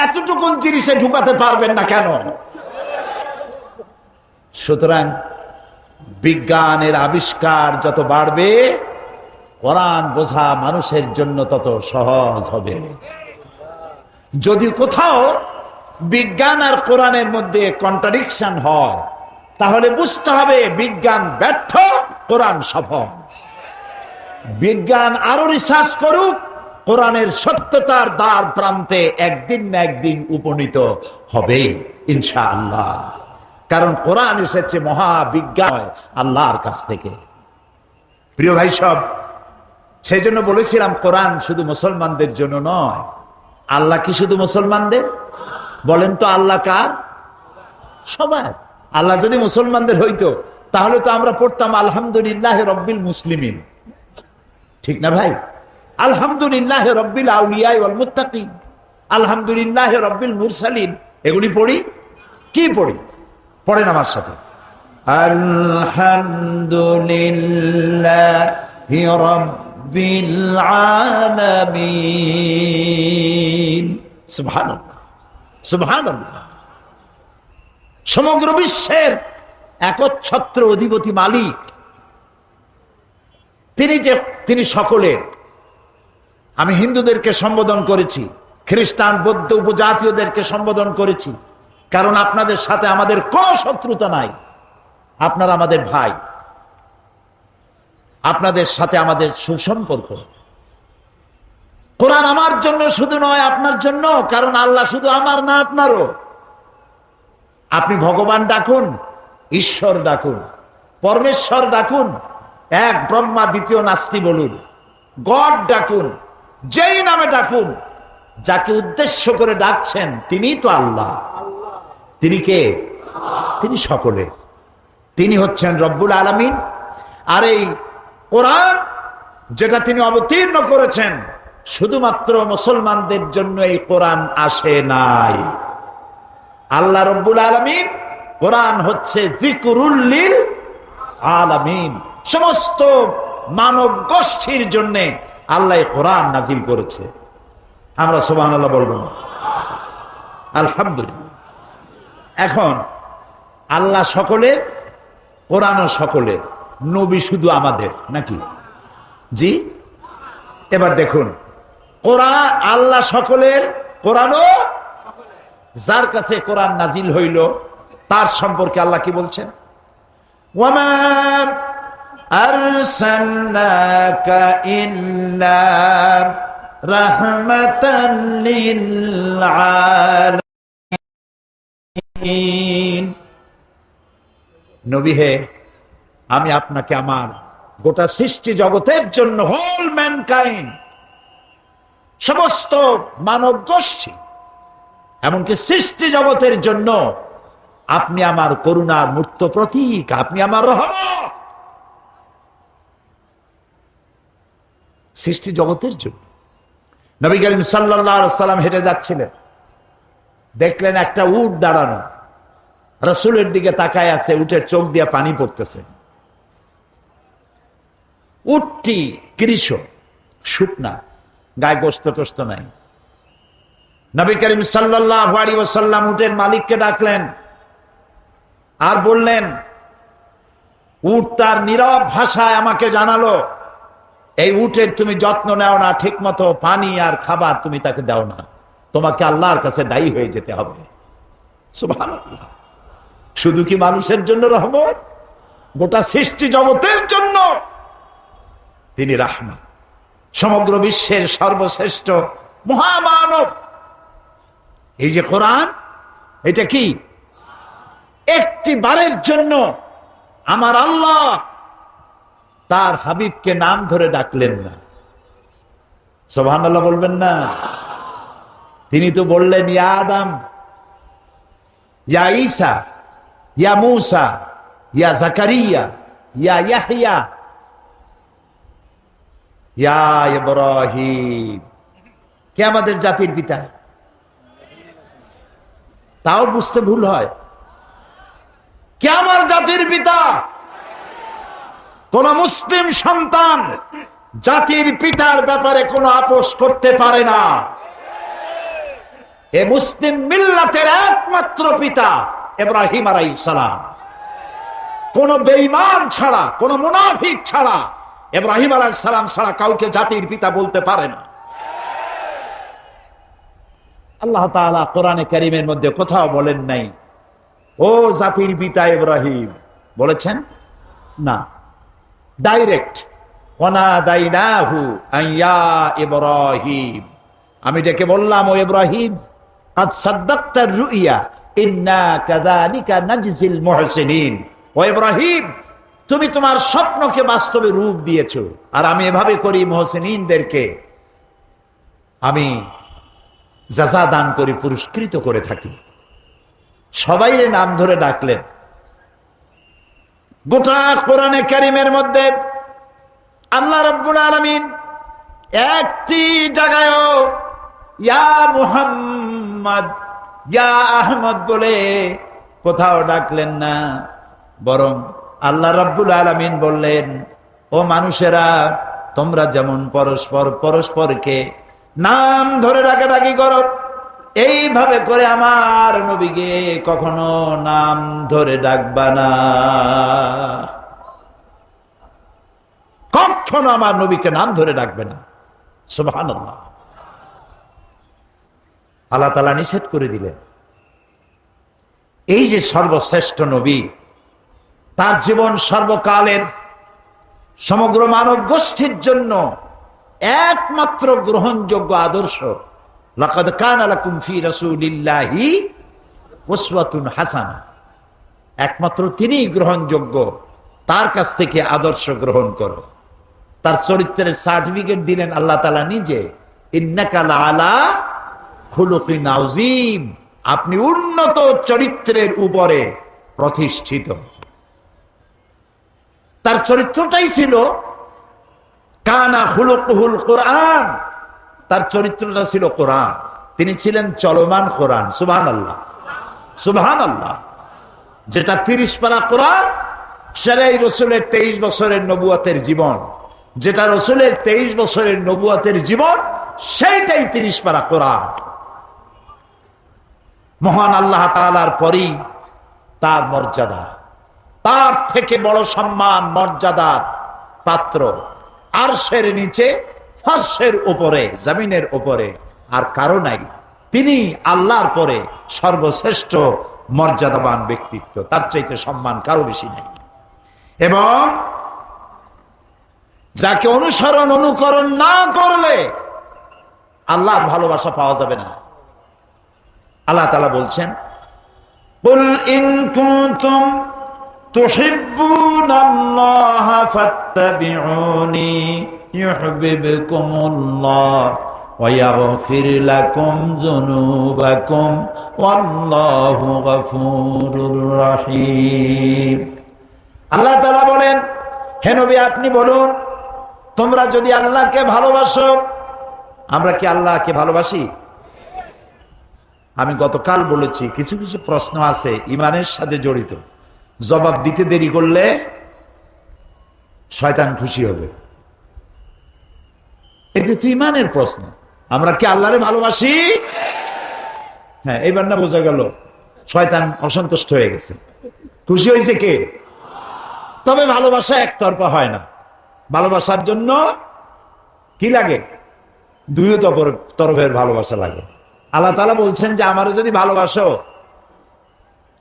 এতটুকু জিনিসে ঢুকাতে পারবেন না কেন? সুতরাং বিজ্ঞানের আবিষ্কার যত বাড়বে, কোরআন বোঝা মানুষের জন্য তত সহজ হবে। যদি কোথাও বিজ্ঞান আর কোরআনের মধ্যে কন্ট্রাডিকশন হয়, তাহলে বুঝতে হবে বিজ্ঞান ব্যর্থ, কোরআন সফল। বিজ্ঞান আরো রিসার্চ করুক, কোরআনের সত্যতার দ্বার প্রান্তে একদিন না একদিন উপনীত হবেই ইনশাআল্লাহ। কারণ কোরআন এসেছে মহাবিজ্ঞান আল্লাহর কাছ থেকে। প্রিয় ভাই সব, সেই জন্য বলেছিলাম কোরআন শুধু মুসলমানদের জন্য নয়। আল্লাহ কি শুধু মুসলমানদের? বলেন তো আল্লাহ কার? সবার। আল্লাহ যদি মুসলমানদের হইতো তাহলে তো আমরা পড়তাম আলহামদুলিল্লাহ রব্বিল মুসলিমিন, ঠিক না ভাই? আলহামদুলিল্লাহ রব্বিল আউলিয়া ওয়াল মুত্তাকিন, আলহামদুলিল্লাহ রব্বিল মুরসালিন, এগুলি পড়ি। কি পড়ি? পড়েন আমার সাথে, আলহামদুলিল্লাহি রব্বিল আলামিন। সুবহানাল্লাহ, সুবহানাল্লাহ। সমগ্র বিশ্বের একচ্ছত্র অধিপতি মালিক তিনি সকলের। আমি হিন্দুদেরকে সম্বোধন করেছি, খ্রিস্টান, বৌদ্ধ, উপজাতীয়দেরকে সম্বোধন করেছি, কারণ আপনাদের সাথে আমাদের কোনো শত্রুতা নাই। আপনারা আমাদের ভাই, আপনাদের সাথে আমাদের সুসম্পর্ক। কোরআন আমার জন্য শুধু নয়, আপনার জন্য, কারণ আল্লাহ শুধু আমার না, আপনারও। আপনি ভগবান ডাকুন, ঈশ্বর ডাকুন, পরমেশ্বর ডাকুন, এক ব্রহ্মা, দ্বিতীয় নাস্তি বলুন, গড ডাকুন, যেই নামে ডাকুন, যাকে উদ্দেশ্য করে ডাকছেন তিনিই তো আল্লাহ। তিনি কে? তিনি সকলে, তিনি হচ্ছেন রব্বুল আলামিন। আর এই কোরআন যেটা তিনি অবতীর্ণ করেছেন, শুধুমাত্র মুসলমানদের জন্য এই কোরআন আসে নাই। আল্লাহ রব্বুল আলামিন, কোরআন হচ্ছে যিকরুল লিল আলামিন, সমস্ত মানব গোষ্ঠীর জন্য আল্লাহ কোরআন নাজিল করেছে। আমরা সুবহানাল্লাহ বলবো না? আলহামদুলিল্লাহ। এখন আল্লাহ সকলের, কোরআনও সকলের, নবী শুধু আমাদের নাকি? জি। এবার দেখুন, কোরআন আল্লাহ সকলের, কোরআনও যার কাছে কোরআন নাজিল হইল তার সম্পর্কে আল্লাহ কি বলছেন? ওয়ামা আরসালনাকা ইল্লা রাহমাতাল লিল আলামিন। নবী হে, আমি আপনাকে আমার গোটা সৃষ্টি জগতের জন্য, হোল ম্যানকাইন্ড, সমস্ত মানব গোষ্ঠী, এমনকি সৃষ্টি জগতের জন্য আপনি আমার করুণার মূর্ত প্রতীক, আপনি আমার রহমত। সৃষ্টি জগতের জন্য। নবী করিম সাল্লাল্লাহু আলাইহি সাল্লাম হেঁটে যাচ্ছিলেন, দেখলেন একটা উট দাঁড়ানো, রাসূলের দিকে তাকায় আছে, উটের চোখ দিয়ে পানি পড়তেছে। উটটি কৃষ, শুকনা, গায়ে গোস্ত টোস্ত নাই। নবী করিম সাল্লাল্লাহু আলাইহি ওয়াসাল্লাম উটের মালিককে ডাকলেন আর বললেন, উট তার নীরব ভাষায় আমাকে জানালো, এই উটের তুমি যত্ন নেও না, ঠিক মতো পানি আর খাবার তুমি তাকে দাও না, তোমাকে আল্লাহর কাছে দায়ী হয়ে যেতে হবে। সুবহানাল্লাহ। শুধু কি মানুষের জন্য রহমত? গোটা সৃষ্টি জগতের জন্য তিনি রাহমত, সমগ্র বিশ্বের সর্বশ্রেষ্ঠ মহামানব। এই যে কোরআন, এটা কি একটি বারের জন্য আমার আল্লাহ তার হাবিবকে নাম ধরে ডাকলেন না? সুবহানাল্লাহ বলবেন না? তিনি তো বললেন, ইয়া আদম, ইয়া ঈসা, ইয়া মূসা, ইয়া জাকারিয়া, ইয়া ইয়াহইয়া, ইয়া ইব্রাহিম। কে আমাদের জাতির পিতা? তাও বুঝতে ভুল হয়। কে আমার জাতির পিতা? কোন মুসলিম সন্তান জাতির পিতার ব্যাপারে কোনো আপোষ করতে পারে না। এ মুসলিম মিল্লাতের একমাত্র পিতা ইব্রাহিম আলাইহিস সালাম। কোন বেঈমান ছাড়া, কোন মুনাফিক ছাড়া, ইব্রাহিম আলাইহিস সালাম ছাড়া কাউকে জাতির পিতা বলতে পারে না। আল্লাহ তাআলা কোরআনে কারীমের মধ্যে কোথাও বলেন নাই ও জাতির পিতা ইব্রাহিম, বলেছেন না। ডাইরেক্ট, ওয়ানাদাইনাহু আইয়া ইব্রাহিম, আমি ডেকে বললাম, ও ইব্রাহিম, কাদ সাদ্দাকতার রুইয়া ইন্না কাযালিকা নাজজিল মুহসিনিন। ও ইব্রাহিম, তুমি তোমার স্বপ্নকে বাস্তবে রূপ দিয়েছো, আর আমি এভাবে করি মুহসিনিনদেরকে আমি জাযা দান করি, পুরস্কৃত করে থাকি। সবাইরে নাম ধরে ডাকলেন। গোটা কোরআনে কারীমের মধ্যে আল্লাহ রাব্বুল আলামিন একটি জায়গায়ও ইয়া মুহাম্মদ, ইয়া আহমদ বলে কোথাও ডাকলেন না, বরং আল্লাহ রাব্বুল আলামিন বললেন, ও মানুষেরা, তোমরা যেমন পরস্পর পরস্পরকে নাম ধরে ডাকাডাকি করো, এইভাবে করে আমার নবীকে কখনো নাম ধরে ডাকবা না। কখনো আমার নবীকে নাম ধরে ডাকবে না। সুবহানাল্লাহ। আল্লাহ তাআলা নিষেধ করে দিলেন। এই যে সর্বশ্রেষ্ঠ নবী, তার জীবন সর্বকালের সমগ্র মানব গোষ্ঠীর জন্য একমাত্র গ্রহণযোগ্য আদর্শ। লাকাদ কানা লাকুম ফি রাসূলিল্লাহি উসওয়াতুন হাসানাহ। একমাত্র তিনিই গ্রহণযোগ্য, তার কাছ থেকে আদর্শ গ্রহণ করো। তার চরিত্রের সার্টিফিকেট দিলেন আল্লাহ তাআলা নিজে, ইন্নাকা লাআলা খুলুকিন আযীম, আপনি উন্নত চরিত্রের উপরে প্রতিষ্ঠিত। তার চরিত্রটাই ছিল কানা খুলুকুহুল কোরআন, তার চরিত্রটা ছিল কোরআন, তিনি ছিলেন চলমান কোরআন। সুবহানাল্লাহ, সুবহানাল্লাহ। যেটা 30 পারা কোরআন, সেটাই রসুলের 23 বছরের নবুয়তের জীবন। যেটা রসুলের 23 বছরের নবুয়তের জীবন, সেইটাই 30 পারা কোরআন। মহান আল্লাহ তাআলার পরই তার মর্যাদা, তার থেকে বড় সম্মান মর্যাদার পাত্র আরশের নিচে, ফারশের উপরে, জমিনের উপরে আর কারো নাই। তিনি আল্লাহর পরে সর্বশ্রেষ্ঠ মর্যাদাবান ব্যক্তিত্ব, তার চাইতে সম্মান কারো বেশি নাই। এবং যাকে অনুসরণ অনুকরণ না করলে আল্লাহর ভালোবাসা পাওয়া যাবে না। আল্লাহ তাআলা বলছেন, কুল ইন কুনতুম তুহিব্বুনাল্লাহা ফাত্তাবিউনি ইউহিব্বুকুমুল্লাহ ওয়া ইয়াগফির লাকুম যুনুবাকুম ওয়াল্লাহু গফুরুর রহিম। আল্লাহ তাআলা বলেন, হে নবী আপনি বলুন, তোমরা যদি আল্লাহকে ভালোবাসো, আমরা কি আল্লাহকে ভালোবাসি? আমি গতকাল বলেছি কিছু কিছু প্রশ্ন আছে ইমানের সাথে জড়িত, জবাব দিতে দেরি করলে শয়তান খুশি হবে। এটা তো ইমানের প্রশ্ন। আমরা কি আল্লাহরে ভালোবাসি? হ্যাঁ, এইবার না বোঝা গেল শয়তান অসন্তুষ্ট হয়ে গেছে। খুশি হয়েছে কে? তবে ভালোবাসা একতরফা হয় না, ভালোবাসার জন্য কি লাগে? দুই তরফের ভালোবাসা লাগে। আল্লাহ তাআলা বলছেন যে আমারে যদি ভালোবাসো,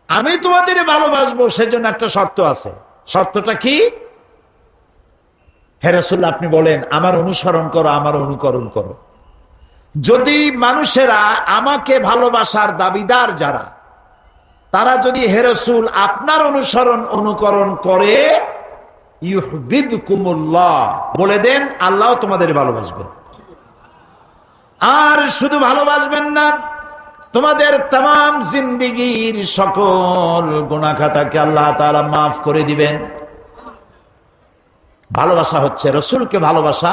আমি তোমাদের ভালোবাসবো, সেজন্য একটা শর্ত আছে। শর্তটা কি? হে রাসূল আপনি বলেন আমার অনুসরণ করো, আমার অনুকরণ করো। যদি মানুষেরা আমাকে ভালোবাসার দাবিদার যারা, তারা যদি হে রাসূল আপনার অনুসরণ অনুকরণ করে, ইউহিব্বুকুমুল্লাহ বলে দেন, আল্লাহ তোমাদের ভালোবাসবেন। আর শুধু ভালোবাসবেন না, তোমাদের तमाम জিন্দেগীর সকল গুনাহ খাতাকে আল্লাহ তাআলা মাফ করে দিবেন। ভালোবাসা হচ্ছে, রাসূলকে ভালোবাসা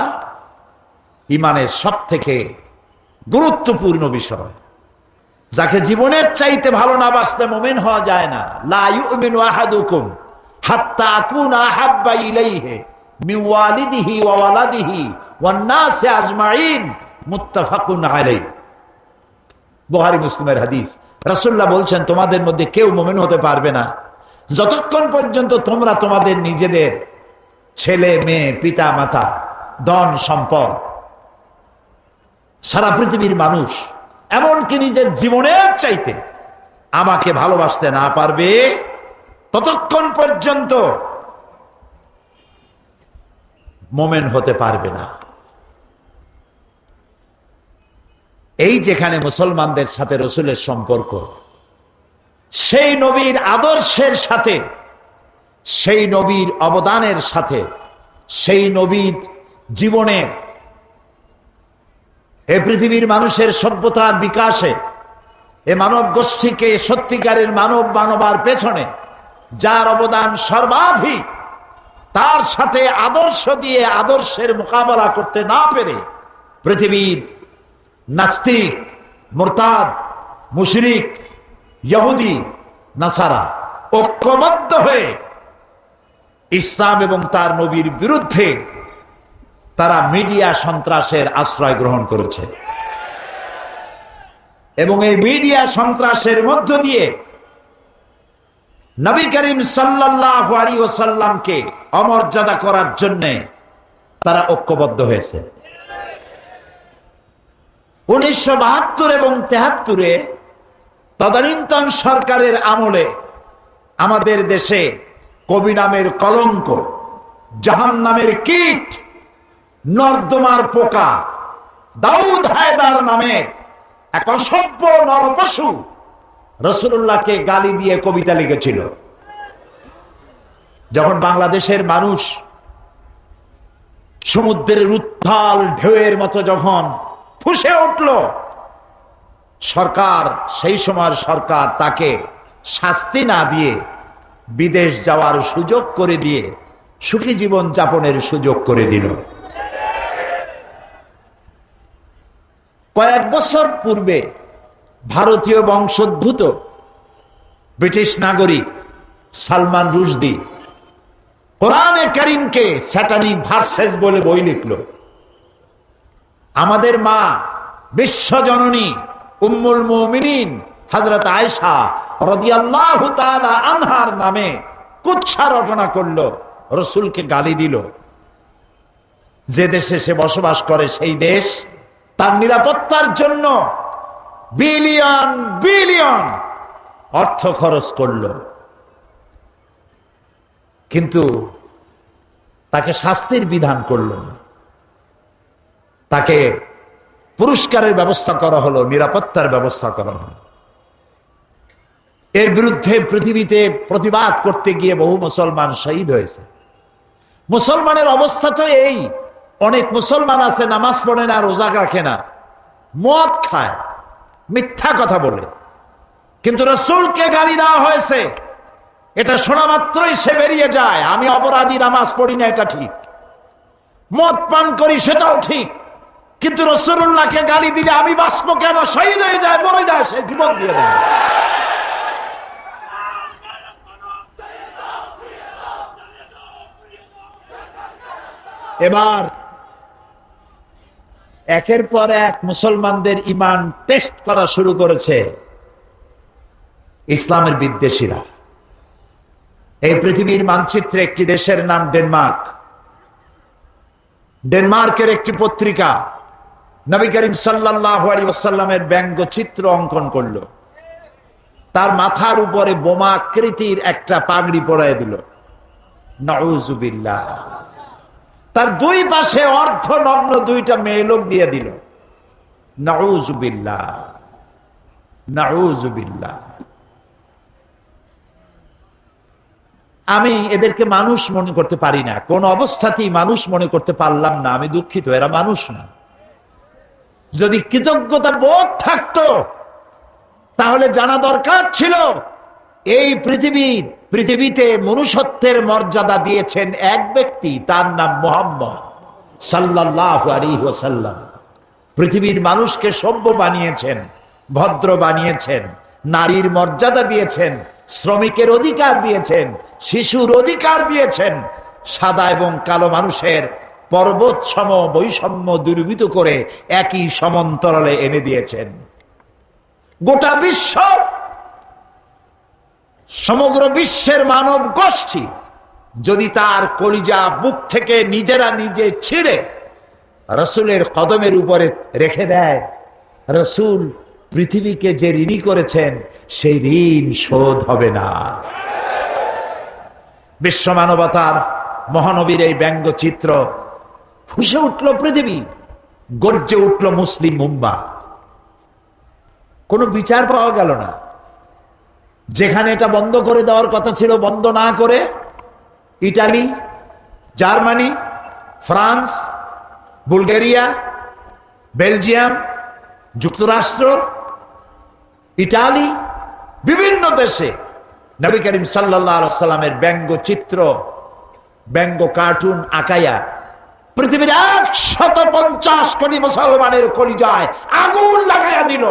ঈমানের সবথেকে গুরুত্বপূর্ণ বিষয়। যাকে জীবনের চাইতে ভালো না বাসলে মুমিন হওয়া যায় না। লা ইউমিনু আহাদুকুম হাত্তা আকুনা আহাব্বা ইলাইহি মিন ওয়ালিদিহি ওয়া ওয়ালাদিহি ওয়ান নাসি আজমাইন, মুত্তাফাকুন আলাইহি। বুখারী মুসলিমের হাদিস। রাসূলুল্লাহ বলছেন তোমাদের মধ্যে কেউ মুমিন হতে পারবে না যতক্ষণ পর্যন্ত তোমরা তোমাদের নিজেদের ছেলে মেয়ে, পিতা মাতা, ধন সম্পদ, সারা পৃথিবীর মানুষ, এমনকি নিজের জীবনের চাইতে আমাকে ভালোবাসতে না পারবে, ততক্ষণ পর্যন্ত মুমিন হতে পারবে না। এই যেখানে মুসলমানদের সাথে রাসূলের সম্পর্ক, সেই নবীর আদর্শের সাথে, সেই নবীর অবদানের সাথে, সেই নবীর জীবনের, এ পৃথিবীর মানুষের সভ্যতার বিকাশে, এ মানব গোষ্ঠীকে সত্যিকারের মানবার পেছনে যার অবদান সর্বাধিক, তার সাথে আদর্শ দিয়ে আদর্শের মোকাবেলা করতে না পেরে পৃথিবীর নাস্তিক, মুরতাদ, মুশরিক, ইহুদি, নাসারা ঐক্যবদ্ধ হয়ে ইসলাম এবং তার নবীর বিরুদ্ধে তারা মিডিয়া সন্ত্রাসের আশ্রয় গ্রহণ করেছে। এবং এই মিডিয়া সন্ত্রাসের মধ্য দিয়ে নবী করিম সাল্লাল্লাহু আলাইহি ওয়াসাল্লামকে অমর্যাদা করার জন্য তারা ঐক্যবদ্ধ হয়েছে। 1972 এবং 73-এ তদানীন্তন সরকারের আমলে আমাদের দেশে কবি নামের কলঙ্ক, জাহান্নামের কীট, নর্দমার পোকা দাউদ হায়দার নামের এক অসভ্য নরপশু রাসূলুল্লাহকে গালি দিয়ে কবিতা লিখেছিল। যখন বাংলাদেশের মানুষ সমুদ্রের উত্তাল ঢেউয়ের মতো যখন ফুঁসে উঠল, সরকার, সেই সময়ের সরকার তাকে শাস্তি না দিয়ে বিদেশ যাওয়ার সুযোগ করে দিয়ে সুখী জীবন যাপনের সুযোগ করে দিল। কয়েক বছর পূর্বে ভারতীয় বংশোদ্ভূত ব্রিটিশ নাগরিক সালমান রুশদি কোরআনে কারীমকে স্যাটানিক ভার্সেস বলে বই লিখল। আমাদের মা বিশ্বজননী উম্মুল মুমিনিন হযরত আয়েশা রাদিয়াল্লাহু তাআলা আনহার নামে কুৎসা রটনা করলো, রাসূলকে গালি দিল। যে দেশে সে বসবাস করে সেই দেশ তার নিরাপত্তার জন্য বিলিয়ন বিলিয়ন অর্থ খরচ করলো, কিন্তু তাকে শাস্তির বিধান করল না। তাকে পুরস্কারের ব্যবস্থা করা হলো, নিরাপত্তার ব্যবস্থা করা হলো। এর বিরুদ্ধে পৃথিবীতে প্রতিবাদ করতে গিয়ে বহু মুসলমান শহীদ হয়েছে। মুসলমানের অবস্থা তো এই, অনেক মুসলমান আছে নামাজ পড়ে না, রোজা রাখে না, মদ খায়, মিথ্যা কথা বলে, কিন্তু রাসূলকে গালি দেওয়া হয়েছে, এটা শোনা মাত্রই সে বেরিয়ে যায়। আমি অপরাধী, নামাজ পড়ি না এটা ঠিক, মদ পান করি সেটাও ঠিক, কিন্তু রাসূলুল্লাহকে গালি দিলে আমি বাঁচবো কেন? শহীদ হয়ে যায়, মরে যায়, সে জীবন দিয়ে দেয়। এবার একের পর এক মুসলমানদের ঈমান টেস্ট করা শুরু করেছে ইসলামের বিদ্বেষীরা। এই পৃথিবীর মানচিত্রে একটি দেশের নাম ডেনমার্ক। ডেনমার্কের একটি পত্রিকা নবী করিম সাল্লাল্লাহু আলাইহি ওয়াসাল্লামের ব্যঙ্গচিত্র অঙ্কন করলো, তার মাথার উপরে বোমা আকৃতির একটা পাগড়ি পরায় দিল, নাউযুবিল্লাহ। তার দুই পাশে অর্ধনগ্ন দুইটা মেয়ে লোক দিয়ে দিল, নাউযুবিল্লাহ, নাউযুবিল্লাহ। আমি এদেরকে মানুষ মনে করতে পারি না, কোন অবস্থাতেই মানুষ মনে করতে পারলাম না। আমি দুঃখিত, এরা মানুষ না। যদি কৃতজ্ঞতা বোধ থাকতো তাহলে জানা দরকার ছিল এই পৃথিবীতে মনুষ্যত্বের মর্যাদা দিয়েছেন এক ব্যক্তি, তার নাম মুহাম্মদ সাল্লাল্লাহু আলাইহি ওয়াসাল্লাম। পৃথিবীর মানুষকে সভ্য বানিয়েছেন, ভদ্র বানিয়েছেন, নারীর মর্যাদা দিয়েছেন, শ্রমিকের অধিকার দিয়েছেন, শিশুর অধিকার দিয়েছেন, সাদা এবং কালো মানুষের পর্বত সম বৈষম্য দূরীভূত করে একই সমান্তরালে এনে দিয়েছেন। গোটা বিশ্ব, সমগ্র বিশ্বের মানব গোষ্ঠী যদি তার কলিজা বুক থেকে নিজেরা নিজে ছিঁড়ে রাসূলের কদমের উপরে রেখে দেয়, রাসূল পৃথিবীকে যে ঋণী করেছেন সেই ঋণ শোধ হবে না। বিশ্ব মানবতার মহানবীর এই ব্যঙ্গচিত্র ফুঁসে উঠল পৃথিবী, গর্জে উঠল মুসলিম উম্মাহ। কোনো বিচার পাওয়া গেল না। যেখানে এটা বন্ধ করে দেওয়ার কথা ছিল বন্ধ না করে Italy, Germany, France, Bulgaria, Belgium, যুক্তরাষ্ট্র, ইটালি, বিভিন্ন দেশে নবী করিম সাল্লাল্লাহু আলাইহি ওয়াসাল্লামের ব্যঙ্গচিত্র, ব্যঙ্গ কার্টুন আঁকাইয়া পৃথিবীর 150 কোটি মুসলমানের কলিজায় আগুন লাগাইয়া দিল।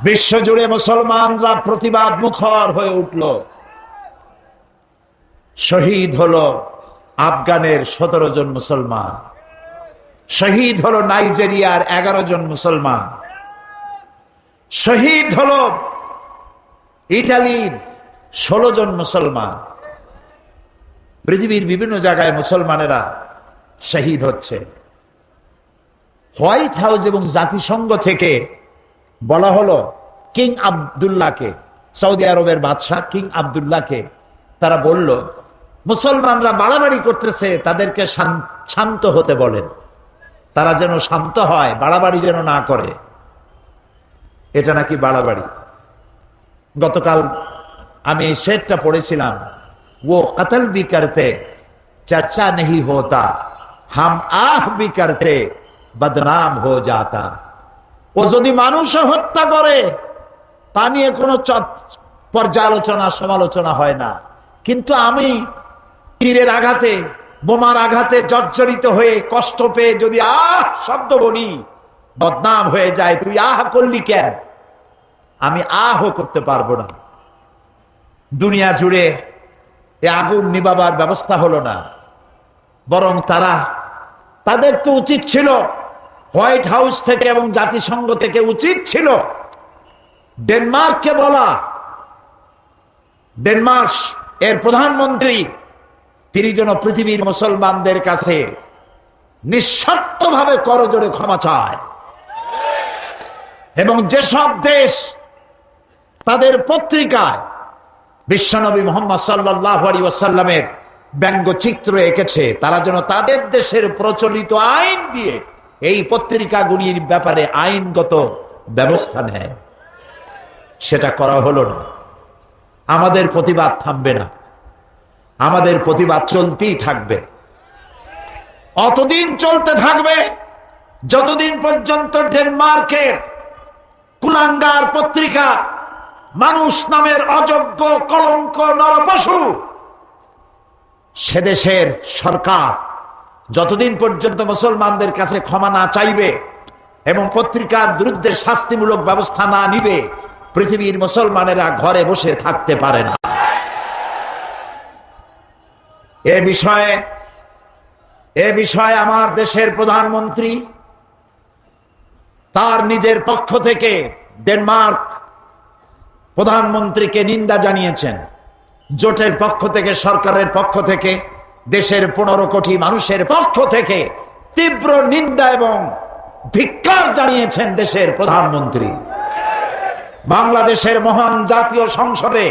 বিশ্বজুড়ে মুসলমানরা প্রতিবাদ মুখর হয়ে উঠল। শহীদ হলো আফগানের 17 জন মুসলমান, শহীদ হলো নাইজেরিয়ার 11 জন মুসলমান, শহীদ হলো ইটালির 16 জন মুসলমান। পৃথিবীর বিভিন্ন জায়গায় মুসলমানেরা শহীদ হচ্ছে। হোয়াইট হাউস এবং জাতিসংঘ থেকে বলা হলো কিং আব্দুল্লাহকে, সৌদি আরবের বাদশাহ কিং আব্দুল্লাহকে, তারা বলল মুসলমানরা বাড়াবাড়ি করতেছে, তাদেরকে শান্ত হতে বলেন। তারা যেন শান্ত হয়, বাড়াবাড়ি যেন না করে। এটা নাকি বাড়াবাড়ি। গতকাল আমি এই শেরটা পড়েছিলাম, वो कत्ल भी करते चर्चा नहीं होता, हम आह भी करते बदनाम हो जाता। ও যদি মানুষ হত্যা করে তা নিয়ে কোনো পর্যালোচনা সমালোচনা হয় না, কিন্তু আমি তীরের আঘাতে বোমার আঘাতে জর্জরিত হয়ে কষ্ট পেয়ে যদি আহ শব্দ বলি, বদনাম হয়ে যায়। তুই আহ করলি কেন? আমি আহ করতে পারবো না। দুনিয়া জুড়ে এ আগুন নিবাবার ব্যবস্থা হলো না, বরং তাদের তো উচিত ছিল হোয়াইট হাউস থেকে এবং জাতিসংঘ থেকে উচিত ছিল ডেনমার্ককে বলা, ডেনমার্ক এর প্রধানমন্ত্রী তিনি যেন পৃথিবীর মুসলমানদের কাছে নিঃশর্তভাবে করজোড়ে ক্ষমা চায়, এবং যেসব দেশ তাদের পত্রিকায় বিশ্বনবী মুহাম্মদ সাল্লাল্লাহু আলাইহি ওয়াসাল্লামের ব্যঙ্গচিত্র এঁকেছে, তারা যেন তাদের দেশের প্রচলিত আইন দিয়ে এই পত্রিকাগুলির ব্যাপারে আইনগত ব্যবস্থা নেয়। সেটা করা হলো না। আমাদের প্রতিবাদ থামবে না, আমাদের প্রতিবাদ চলতেই থাকবে। অতদিন চলতে থাকবে যতদিন পর্যন্ত ডেনমার্কের কুলাঙ্গার পত্রিকা মানুষ নামের অযোগ্য কলঙ্ক নরপশু সে দেশের সরকার যতদিন পর্যন্ত মুসলমানদের কাছে ক্ষমা না চাইবে এবং পত্রিকার বিরুদ্ধে শাস্তিমূলক ব্যবস্থা না নিবে, পৃথিবীর মুসলমানেরা ঘরে বসে থাকতে পারে না। এ বিষয়ে আমার দেশের প্রধানমন্ত্রী তার নিজের পক্ষ থেকে ডেনমার্ক প্রধানমন্ত্রীকে নিন্দা জানিয়েছেন। জোটের পক্ষ থেকে, সরকারের পক্ষ থেকে, দেশের 15 কোটি মানুষের পক্ষ থেকে তীব্র নিন্দা এবং ধিক্কার জানিয়েছেন দেশের প্রধানমন্ত্রী। বাংলাদেশের মহান জাতীয় সংসদে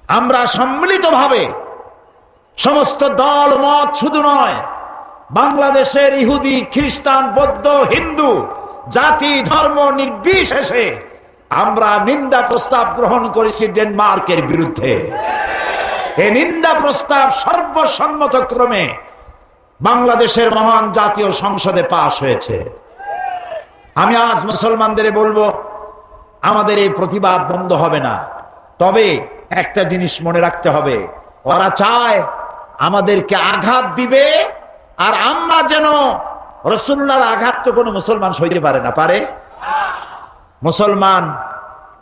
আমরা সম্মিলিতভাবে সমস্ত দল মত শুধু নয়, বাংলাদেশের ইহুদি, খ্রিস্টান, বৌদ্ধ, হিন্দু, জাতি ধর্ম নির্বিশেষে আমরা নিন্দা প্রস্তাব গ্রহণ করেছি ডেনমার্কের বিরুদ্ধে। এই নিন্দা প্রস্তাব সর্বসম্মতক্রমে বাংলাদেশের মহান জাতীয় সংসদে পাশ হয়েছে। আমি আজ মুসলমানদের বলবো, আমাদের এই প্রতিবাদ বন্ধ হবে না। তবে একটা জিনিস মনে রাখতে হবে, ওরা চায় আমাদেরকে আঘাত দিবে, আর আমরা যেন রাসূলুল্লাহর আঘাত তো কোনো মুসলমান সইতে পারে না। পারে? মুসলমান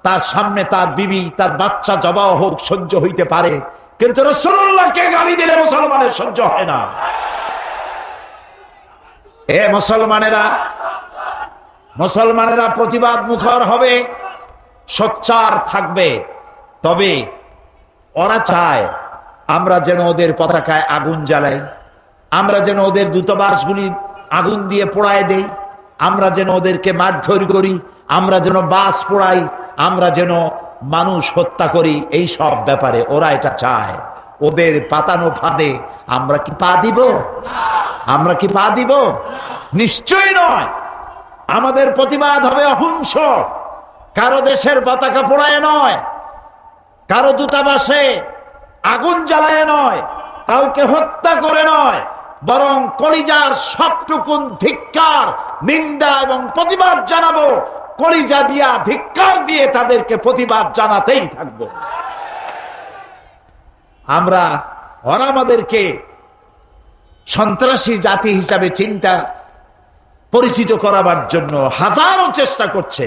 তার সামনে তার বিবি, তার বাচ্চা জবাও হোক সহ্য হইতে পারে, কিন্তু রাসূলুল্লাহকে গালি দিলে মুসলমানের সহ্য হয় না। এ মুসলমানেরা প্রতিবাদ মুখর হবে, সোচ্চার থাকবে। তবে ওরা চায় আমরা যেন ওদের পতাকায় আগুন জ্বালাই, আমরা যেন ওদের দূতাবাসগুলি আগুন দিয়ে পোড়ায় দেই, আমরা যেন ওদেরকে মারধর করি, আমরা যেন বাস পোড়াই, আমরা যেন মানুষ হত্যা করি। এই সব ব্যাপারে ওরা এটা চায়। ওদের পাতানো ফাঁদে আমরা কি পা দিব? আমরা কি পা দিব? নিশ্চয়ই নয়। আমাদের প্রতিবাদ হবে অহিংস, কারো দেশের পতাকা পোড়ায় নয়, কারো দূতাবাসে আগুন জ্বালায় নয়, কাউকে হত্যা করে নয়, বরং কলিজার সবটুকুন ধিক্কার, নিন্দা এবং প্রতিবাদ জানাবো। কলিজা দিয়া ধিক্কার দিয়ে তাদেরকে প্রতিবাদ জানাতেই থাকবো। ওরা আমাদেরকে সন্ত্রাসী জাতি হিসাবে চিন্তা পরিচিত করাবার জন্য হাজারো চেষ্টা করছে।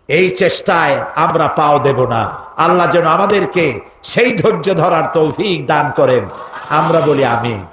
এই চেষ্টায় আমরা পাও দেব না। আল্লাহ যেন আমাদেরকে সেই ধৈর্য ধরার তৌফিক দান করেন। আমরা বলি আমিন।